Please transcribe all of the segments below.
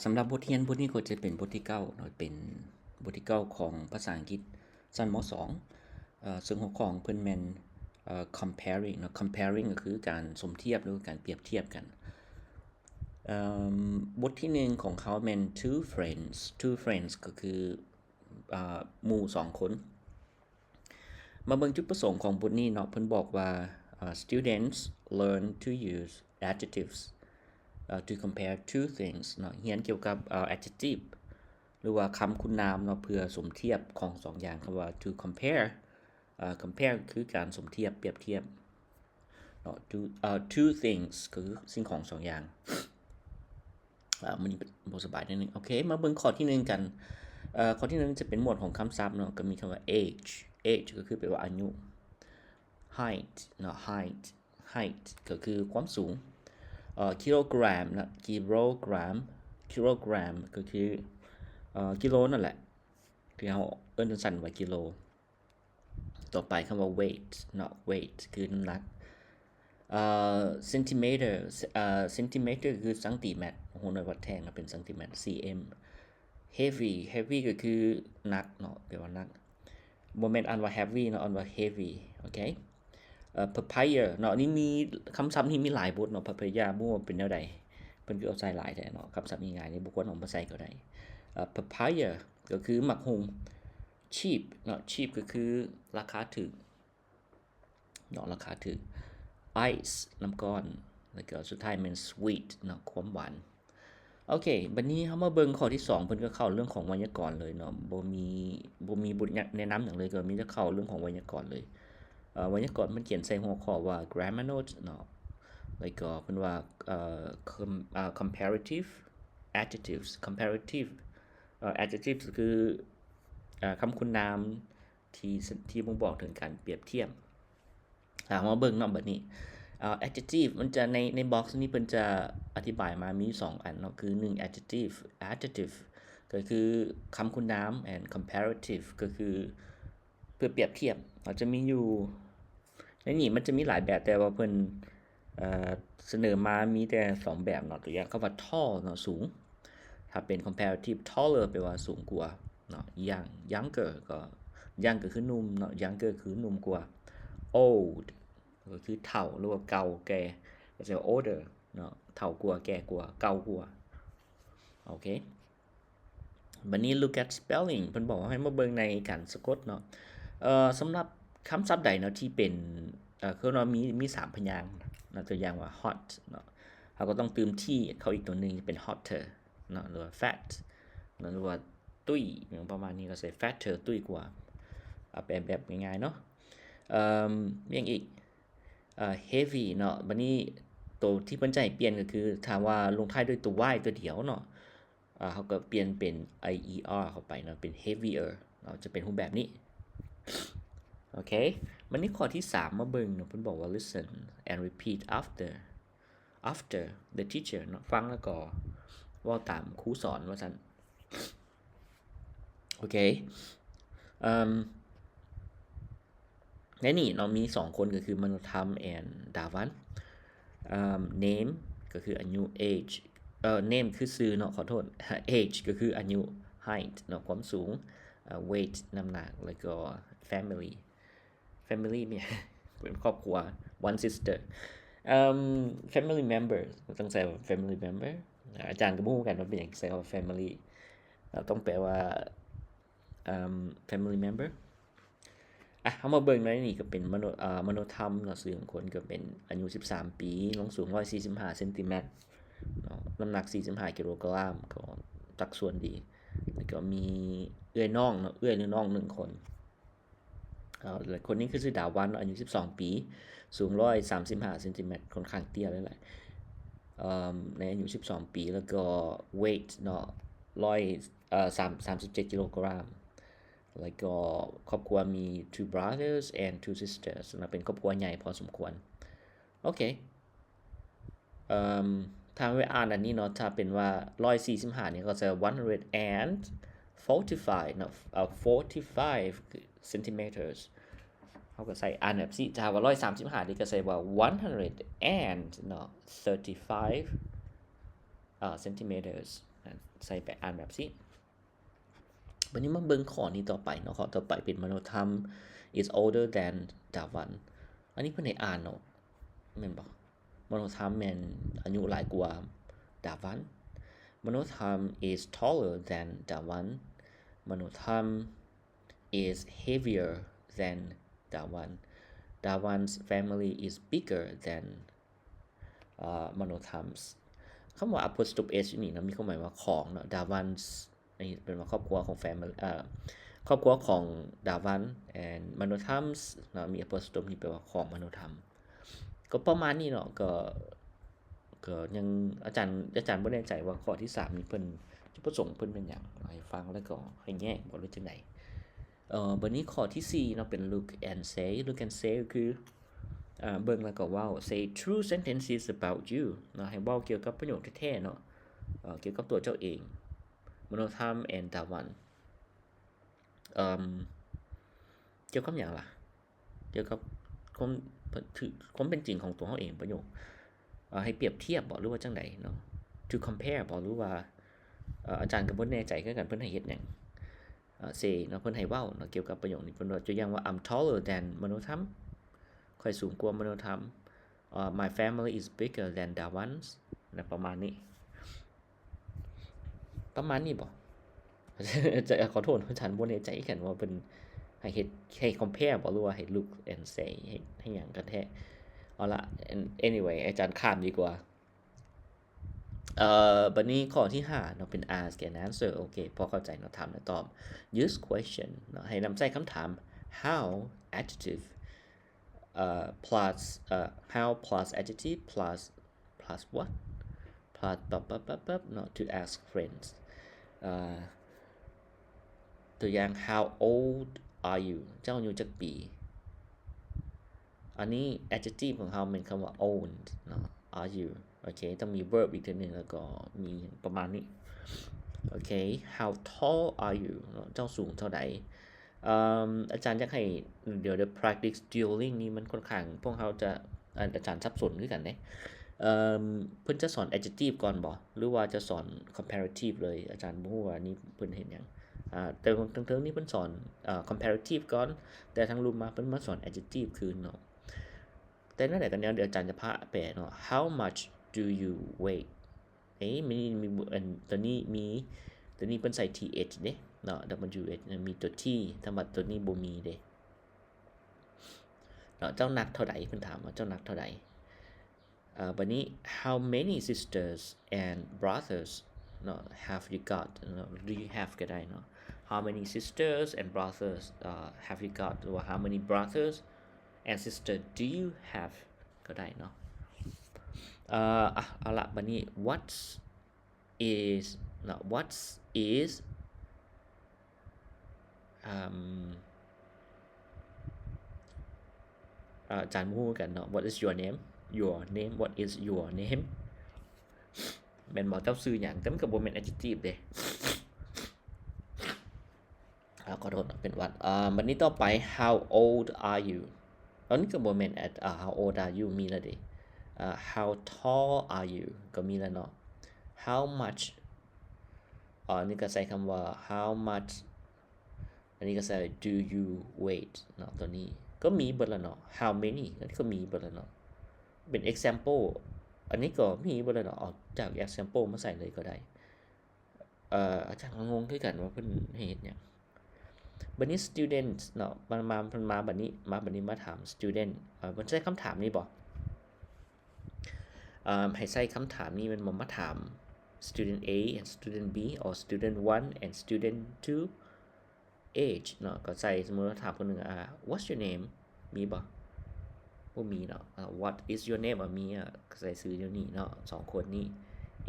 สำหรับบทเรียนบทนี้ก็จะเป็นบทที่9เนาะเป็นบทที่9ของภาษาอังกฤษชั้นม.2 ซึ่งหัวข้อของเพิ่นแม่นcomparing เนาะ comparing ก็คือการสมเทียบหรือการเปรียบเทียบกันบทที่1ของเขาแม่น two friends ก็คือหมู่2คนมาเบิ่งจุดประสงค์ของบทนี้เนาะเพิ่นบอกว่าstudents learn to use adjectives to compare two things เนาะเรียนเกี่ยวกับadjective หรือว่าคำคุณนามเนาะเพื่อสมเทียบของ2อย่างคำว่า to compare compare คือการสมเทียบเปรียบเทียบเนาะtwo things คือสิ่งของ2อย่างมันบ่สบายนิดนึงโอเคมาเบิ่งข้อที่1กันข้อที่1จะเป็นหมวดของคำศัพท์เนาะก็มีคำว่า age ก็คือแปลว่าอายุ height เนาะ height ก็คือความสูงkilogram นะ kilogram ก็คือกิโลนั่นแหละที่เฮาเอิ้นสั้นๆว่ากิโลต่อไปคำว่า weight เนาะ weight คือน้ำหนักcentimeter คือสังติเมตรโหน่วยวัดแท่งเป็นสังติเมตร cm heavy ก็คือหนักเนาะแปลว่าหนักบ่แม่นอ่านว่า heavy เนาะอ่านว่า heavy โอเคpapaya เนาะนี่มีคำศัพท์นี้มีหลายบทเนาะ papaya บ่ว่าเป็นแนวใดเพิ่นคือเอาใส่หลายแท้เนาะคำศัพท์ง่ายๆนี่บ่ควรเอามาใส่ก็ได้papaya ก็คือหมักหุง cheap เนาะ cheap ก็คือราคาถูกเนาะราคาถูก ice น้ำก้อนแล้วก็สุดท้ายเป็น sweet เนาะความหวานโอเคบัดนี้เฮามาเบิ่งข้อที่2เพิ่นก็เข้าเรื่องของไวยากรณ์เลยเนาะบ่มีบทแนะนำหยังเลยก็มีแต่เข้าเรื่องของไวยากรณ์เลยไวยากรณ์มันเขียนใส่หัวข้อว่า grammar notes เนาะแล้วก็เพิ่นว่าcomparative adjectives comparative adjectives คือคำคุณนามที่บ่งบอกถึงการเปรียบเทียบมาเบิ่งเนาะบัดนี้adjective มันจะในบ็อกซ์นี้เพิ่นจะอธิบายมามี2อันเนาะคือ1 adjective ก็คือคำคุณนาม and comparative ก็คือเพื่อเปรียบเทียบเราจะมีอยู่ในนี้มันจะมีหลายแบบแต่ว่าเพิ่นเสนอมามีแต่2แบบเนาะตัวอย่างคำว่า tall เนาะสูงถ้าเป็น comparative taller แปลว่าสูงกว่าเนาะ younger ก็ young ก็คือหนุ่มเนาะ younger คือหนุ่มกว่า old ก็คือเฒ่าหรือว่าเก่าแก่ก็จะ older เนาะเฒ่ากว่าแก่กว่าเก่ากว่าโอเคบัดนี้ look at spelling เพิ่นบอกว่าให้มาเบิ่งในการสะกดเนาะสำหรับคำศัพท์ใดเนาะที่เป็นคือเนาะมี3พยางค์นะตัวอย่างว่า hot เนาะเฮาก็ต้องเติม t เข้าอีกตัวนึงเป็น hotter เนาะหรือว่า fat หรือว่าตุ้ยอย่างประมาณนี้ก็ใส่ fatter ตุ้ยกว่าเอาแบบง่ายๆเนาะมีหยังอีกheavy เนาะบัดนี้ตัวที่เพิ่นจะให้เปลี่ยนก็คือถ้าว่าลงท้ายด้วยตัว y ตัวเดียวเนาะเฮาก็เปลี่ยนเป็น ier เข้าไปเนาะเป็น heavier เนาะจะเป็นรูปแบบนี้โอเคบัดนี้ข้อที่3มาเบิ่งเนาะเพิ่นบอกว่า listen and repeat after the teacher เนาะฟังแล้วก็เว้าตามครูสอนว่าซั่นโอเคในนี้เนาะมี2คนก็คือมนุธรรม and ดาวันname ก็คืออายุ age name คือชื่อเนาะขอโทษ age ก็คืออายุ height เนาะความสูงweight น้ำหนักแล้วก็ family เนี่ยเป็นครอบครัว one sister family member ต้องใส่ว่า family member อาจารย์ก็บ่ฮู้กันว่าเป็นหยังใส่ว่า family ต้องแปลว่าfamily member เฮามาเบิ่งในนี้ก็เป็นมนุษยธรรมเนาะชื่อของคนก็เป็นอายุ13ปีสูง145เซนติเมตรเนาะน้ำหนัก45กิโลกรัมก็ตักส่วนดีแล้วก็มีเอื้อยน้องเนาะเอื้อยหรือน้อง1คนแล้วคนนี้คือชื่อดาวันอายุ12ปีสูง135เซนติเมตรค่อนข้างเตี้ยเลยแหละในอายุ12ปีแล้วก็ weight เนาะ37กิโลกรัมแล้วก็ครอบครัวมี two brothers and two sisters นะเป็นครอบครัวใหญ่พอสมควรโอเคถ้าไว้อ่านอันนี้เนาะถ้าเป็นว่า145นี่ก็จะ145เนาะ45 centimeters เฮาก็ใส่อ่านแบบสิถ้าว่า135นี่ก็ใส่ว่า100 and เนาะ35 centimeters ใส่ไปอ่านแบบสิบัดนี้มาเบิ่งข้อนี้ต่อไปเนาะข้อต่อไปเป็นมโนธรรม is older than that one อันนี้เพิ่นให้อ่านเนาะแม่นบ่มโนธรรมแม่นอายุหลายกว่า that one มโนธรรม is taller than that one มโนธรรม is heavier than that one that one's family is bigger thanมโนธรรมคำว่า apostrophe s นี่นะมีความหมายว่าของเนาะ that one's นี่เป็นว่าครอบครัวของ family ครอบครัวของ that one and มโนธรรมเนาะมี apostrophe นี่แปลว่าของมโนธรรมก็ประมาณนี้เนาะก็ยังอาจารย์บ่แน่ใจว่าข้อที่3นี่เพิ่นจุดประสงค์เพิ่นเป็นหยังให้ฟังแล้วก็ให้แยกบ่รู้จังได๋บัดนี้ข้อที่4เนาะเป็น look and say look and say ก็คือเบิ่งแล้วก็เว้า say true sentences about you เนาะให้เว้าเกี่ยวกับประโยคแท้ๆเนาะเกี่ยวกับตัวเจ้าเองมโนธรรม and that one เกี่ยวกับหยังล่ะเกี่ยวกับความเป็นจริงของตัวเฮาเองประโยคให้เปรียบเทียบบ่หรือว่าจังได๋เนาะ to compare บ่หรือว่าอาจารย์ก็บ่แน่ใจคือกันเพิ่นให้เฮ็ดหยังsay เนาะเพิ่นให้เว้าเนาะเกี่ยวกับประโยคนี้เพิ่นว่าตัวอย่างว่า I'm taller than มโนธรรมค่อยสูงกว่ามโนธรรมmy family is bigger than that one's นะประมาณนี้บ่จะขอโทษอาจารย์บ่แน่ใจกันว่าเพิ่นให้เฮ็ดให้ compare บ่หรือว่าให้ look and say ให้หยังกันแท้เอาล่ะ anyway อาจารย์ข้ามดีกว่าบัดนี้ข้อที่5เนาะเป็น ask and answer โอเคพอเข้าใจเนาะถามและตอบ use question เนาะให้นำใส่คำถาม how adjective plus how plus adjective plus what plus not to ask friends ตัวอย่าง how old are you เจ้าอายุจักปีอันนี้ adjective ของเราเป็นคำว่า old เนาะ are you โอเคต้องมี verb อีกทีนึงแล้วก็มีประมาณนี้โอเค how tall are you เจ้าสูงเท่าใดอาจารย์อยากให้เดี๋ยว practice dueling นี่มันค่อนข้างพวกเราจะอาจารย์สับสนคือกันเด้เพิ่นจะสอน adjective ก่อนบ่หรือว่าจะสอน comparative เลยอาจารย์บ่ฮู้ว่านี่เพิ่นเฮ็ดหยังแต่ทั้งนี้เพิ่นสอนcomparative ก่อนแต่ทางรูปมาเพิ่นมาสอน adjective คืนเนาะแต่นั่นแหละกันเดี๋ยวอาจารย์จะพาแปลเนาะ how much do you weigh มีตัวนี้เพิ่นใส่ th เด้เนาะ wh มีตัว t ถ้าว่าตัวนี้บ่มีเด้เนาะเจ้าหนักเท่าใดเพิ่นถามว่าเจ้าหนักเท่าใดบัดนี้ how many sisters and brothers เนาะ have you got เนาะ do you have ก็ได้เนาะ how many sisters and brothers have you got หรือว่า how many brothers and sisters do you have ก็ได้เนาะเอาล่ะบัดนี้ what is เนาะ what is อาจารย์ฮู้กันเนาะ what is your name what is your name แม่นบ่เจ้าชื่อหยังแต่มันก็บ่แม่น adjective เด้ขอโทษเป็นวัดบัดนี้ต่อไป how old are you อันนี้ก็บ่แม่นhow old are you มีแล้วเด้how tall are you ก็มีแล้วเนาะ how much นี่ก็ใส่คำว่า how much อันนี้ก็ใส่ do you weigh เนาะตัวนี้ก็มีเบิดแล้วเนาะ how many อันนี้ก็มีเบิดแล้วเนาะเป็น example อันนี้ก็มีเบิดแล้วเนาะเอาจาก example มาใส่เลยก็ได้อาจารย์งงคือกันว่าเพิ่นเฮ็ดหยังบัดนี้ student เนาะมาบัดนี้มาถาม student เพิ่นใช้คำถามนี้บ่ให้ใส่คำถามนี้มันมาถาม student A and student B or student 1 and student 2 age เนาะก็ใส่สมมุติว่าถามคนนึงwhat's your name มีบ่บ่มีเนาะwhat is your name มีก็ใส่ชื่อเดี๋ยวนี้เนาะ2คนนี้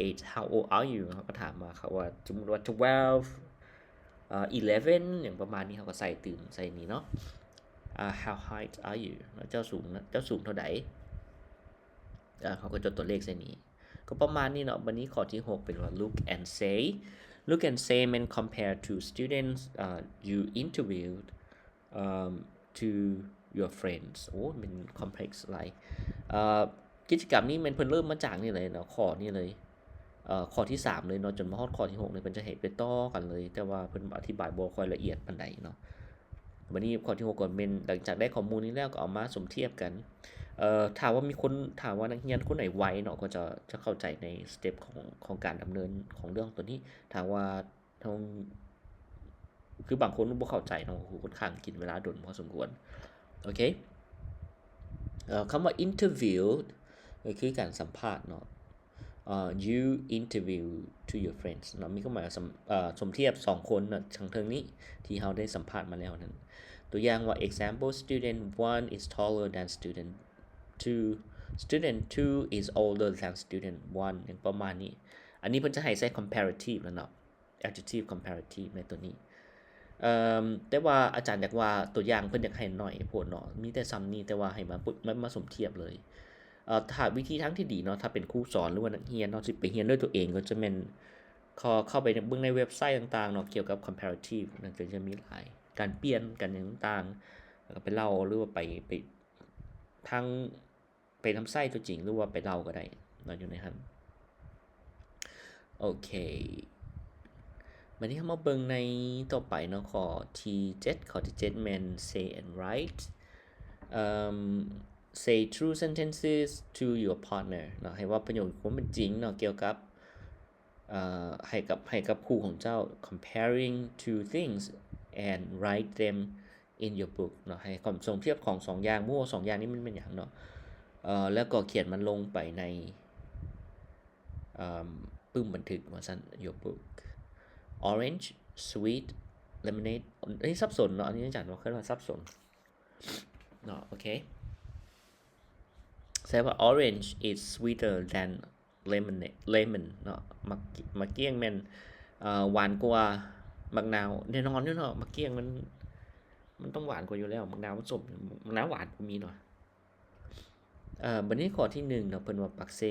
age how old are you เขาก็ถามมาเขาว่าสมมุติว่า12 11อย่างประมาณนี้เขาก็ใส่ตื่นใส่นี้เนาะhow high are you เจ้าสูงเท่าใดเขาก็จดตัวเลขใส่นี้ก็ประมาณนี้เนาะวันนี้ข้อที่6เป็นว่า look and say mean compare to students you interviewed to your friends โอ้เป็น complex หลายกิจกรรมนี้มันเพิ่นเริ่มมาจากนี่เลยเนาะข้อนี้เลย ข้อที่3เลยเนาะจนมาฮอดข้อที่6นี่เพิ่นจะให้ไปต่อกันเลยแต่ว่าเพิ่นอธิบายบ่ค่อยละเอียดปานใดเนาะวันนี้ข้อที่6ก็แม่นหลังจากได้ข้อมูลนี้แล้วก็เอามาสมเทียบกันถ้าว่านักเรียนคนไหนไวเนาะก็จะเข้าใจในสเต็ปของการดำเนินของเรื่องตัวนี้ถ้าว่าคือบางคนบ่เข้าใจเนาะค่อนข้างกินเวลาดนพอสมควรโอเคคำว่า interview ก็คือการสัมภาษณ์เนาะyou interview to your friends เนาะมีความหมายสมเทียบ2คนเนาะทางเทิงนี้ที่เฮาได้สัมภาษณ์มาแล้วนั้นตัวอย่างว่า example student 1 is taller than student 2 student 2 is older than student 1อย่างประมาณนี้อันนี้เพิ่นจะให้ใช้ comparative แล้วเนาะ adjective comparative ในตัวนี้แต่ว่าอาจารย์อยากว่าตัวอย่างเพิ่นอยากให้น้อยโพดเนาะมีแต่ซ้ำนี้แต่ว่าให้มาสมเทียบเลยถ้าวิธีทางที่ดีเนาะถ้าเป็นครูสอนหรือว่านักเรียนเนาะสิไปเรียนด้วยตัวเองก็จะแม่นเข้าไปเบิ่งในเว็บไซต์ต่างๆเนาะเกี่ยวกับ comparative นั่นก็จะมีหลายการเปลี่ยนกันอย่างต่างๆแล้วก็ไปเล่าหรือว่าไปทางไปทำไส้ตัวจริงหรือว่าไปเล่าก็ได้เนาะอยู่ในหั่นโอเควันนี้เฮามาเบิ่งในต่อไปเนาะข้อที่7แม่น say and write say true sentences to your partner เนาะให้ว่าประโยคความเป็นจริงเนาะเกี่ยวกับให้กับคู่ของเจ้า comparing two things and write them in your book เนาะให้ความทรงเทียบของ2อย่างบ่ว่า2อย่างนี้มันเป็นหยังเนาะแล้วก็เขียนมันลงไปในปึ้มบันทึกว่าซั่น your book orange sweet lemonade อันนี้สับสนเนาะอันนี้อาจารย์ว่าเคยว่าสับสนเนาะโอเคsay ว่า orange is sweeter than lemon เนาะมะเกี้ยงแม่นหวานกว่ามะนาวแน่นอนอยู่เนาะมะเกี้ยงมันต้องหวานกว่าอยู่แล้วมะนาวมันส้มมะนาวหวานบ่มีเนาะบัดนี้ข้อที่1เนาะเพิ่นว่าปักเส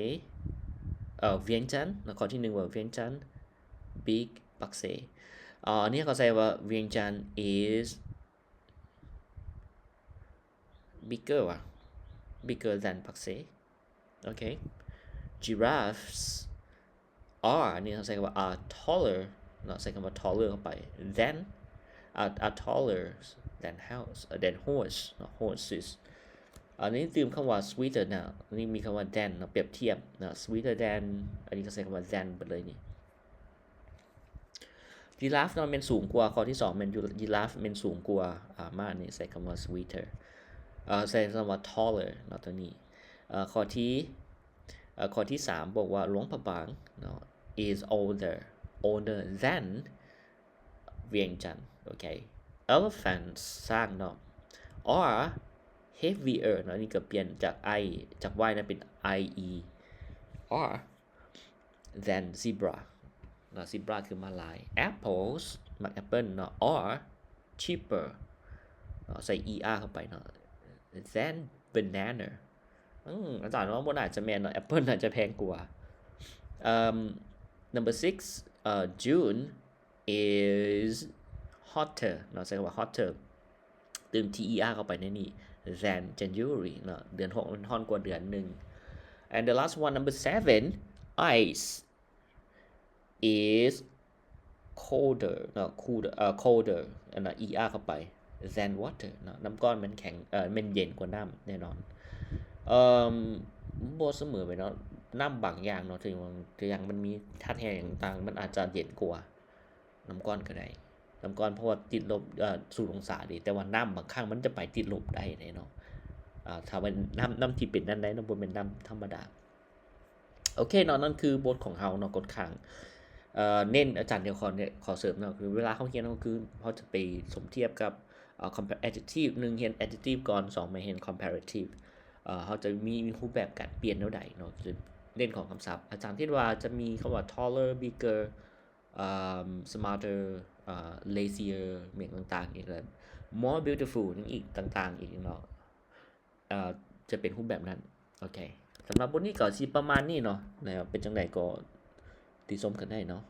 เวียงจันทน์ข้อที่1ว่าเวียงจันทน์ big ปักเสอันนี้เขาใส่ว่าเวียงจันทน์ is bigger than ปักเสโอเค giraffes are นี่เขาใส่ว่า are taller เนาะใส่คำว่า taller เข้าไป than are taller than horse เนาะ horses อันนี้ตืมคำว่า sweeter นะอันนี้มีคำว่า than เนาะเปรียบเทียบนะ sweeter than อันนี้ก็ใส่คำว่า than ไปเลยนี่ giraffe เนาะมันสูงกว่าข้อที่2มัน giraffe มันสูงกว่าม้านี่ใส่คำว่า sweeter ใส่คำว่า taller เนาะตัวนี้ข้อที่3บอกว่าหลวงพระบางเนาะ is older than เวียงจันทน์โอเค elephants สร้างเนาะ are heavier เนาะนี่ก็เปลี่ยนจาก จาก y นะเป็น ie are than zebra เนาะ zebra คือม้าลาย apples มักแอปเปิ้ลเนาะ are cheaper เนาะใส่ er เข้าไปเนาะ than banana อาจารย์ว่าบ่น่าจะแม่นเนาะแอปเปิ้ลน่าจะแพงกว่าnumber 6 June is hotter เนาะใส่คำว่า hotter เติม ter เข้าไปในนี้ than January เนาะเดือน6มันฮ้อนกว่าเดือน1 and the last one number 7 ice is colder เนาะcolder อันน่ะ er เข้าไป than water เนาะน้ำก้อนมันแข็งมันเย็นกว่าน้ำแน่นอนบ่เสมอไปเนาะน้ำบางอย่างเนาะถึงอย่างมันมีธาตุแห้งต่างมันอาจจะเย็นกว่าน้ำก้อนก็ได้น้ำก้อนเพราะว่าติดลบ0องศาดิแต่ว่าน้ำบางครั้งมันจะไปติดลบได้เนาะถ้าเป็นน้ำที่เป็นนั้นได้เนาะบ่แม่นน้ำธรรมดาโอเคเนาะนั่นคือบทของเฮาเนาะกดข้างเน้นอาจารย์เดี๋ยวขอเสริมเนาะคือเวลาเฮาเรียนก็คือเฮาจะไปสมเทียบกับcomparative 1เรียน adjective ก่อน2มาเรียน comparativeเฮาจะมีรูปแบบการเปลี่ยนแนวใดเนาะจะเน้นของคำศัพท์อาจารย์คิดว่าจะมีคำว่า taller bigger smarter lazier เหมือนต่างๆอีกแล้ว more beautiful อีกต่างๆอีกเนาะจะเป็นรูปแบบนั้นโอเคสำหรับบทนี้ก็สิประมาณนี้เนาะนะครับเป็นจังได๋ก็ติชมกันได้เนาะ